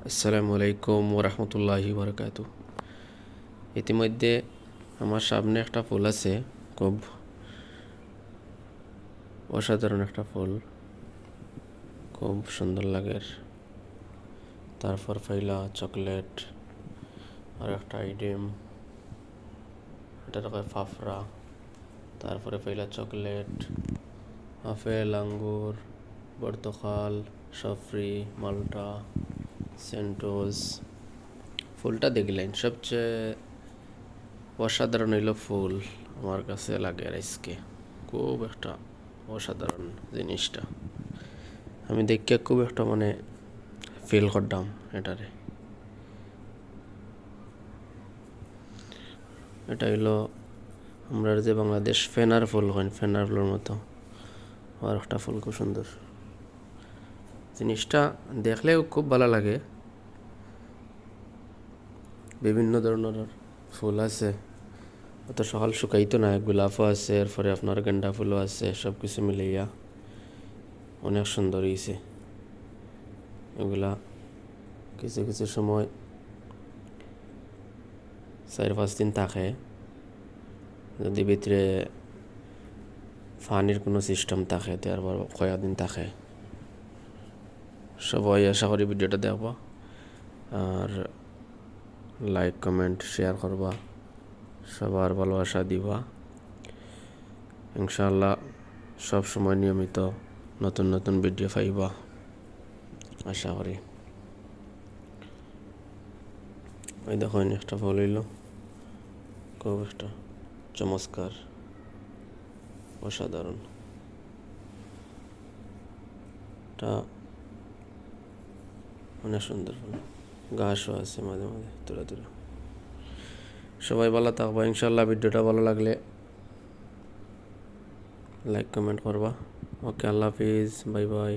আসসালামু আলাইকুম ওরহমতুল্লাহি বারকাতু। ইতিমধ্যে আমার সামনে একটা ফুল আছে, খুব অসাধারণ একটা ফুল, খুব সুন্দর লাগে। তারপর পাইলা চকলেট, আর একটা আইটেম, এটা কয় ফাফরা। তারপরে পাইলা চকলেট, আপেল, আঙ্গুর, পর্তুগাল, সফরি, মাল্টা, সেন্টোস। ফুলটা দেখলেন, সবচেয়ে অসাধারণ হইল ফুল আমার কাছে লাগে আজকে, খুব একটা অসাধারণ জিনিসটা। আমি দেখে খুব একটা ফিল করতাম এটারে। এটা হইলো আমরা যে বাংলাদেশ ফেনার ফুল হয়, ফেনার ফুলের মতো আর একটা ফুল, খুব সুন্দর জিনিসটা। দেখলেও খুব ভালো লাগে। বিভিন্ন ধরনের ফুল আছে, অত সকাল শুকাইতো না। গোলাপও আছে, এরপরে আপনার গেন্দা ফুলও আছে, সব কিছু মিলাইয়া অনেক সুন্দর হয়েছে। এগুলা কিছু কিছু সময় 4-5 দিন থাকে, যদি ভিতরে পানির কোনো সিস্টেম থাকে তারপর কয়েকদিন থাকে। সবাই আশা করি ভিডিওটা দেখবা, আর লাইক কমেন্ট শেয়ার করবা, সবার ভালোবাসা দিবা। ইনশাআল্লাহ সব সময় নিয়মিত নতুন নতুন ভিডিও পাইবা আশা করি। ওই দেখো একটা ফুল হইল, খুব একটা চমৎকার, অসাধারণ। এটা অনেক সুন্দর ফুল, ঘাসও আছে মাঝে মাঝে তুলে তুলে। সবাই ভালো থাকবা ইনশাল্লাহ। ভিডিওটা ভালো লাগলে লাইক কমেন্ট করবা। ওকে, আল্লাহ হাফিজ, বাই বাই।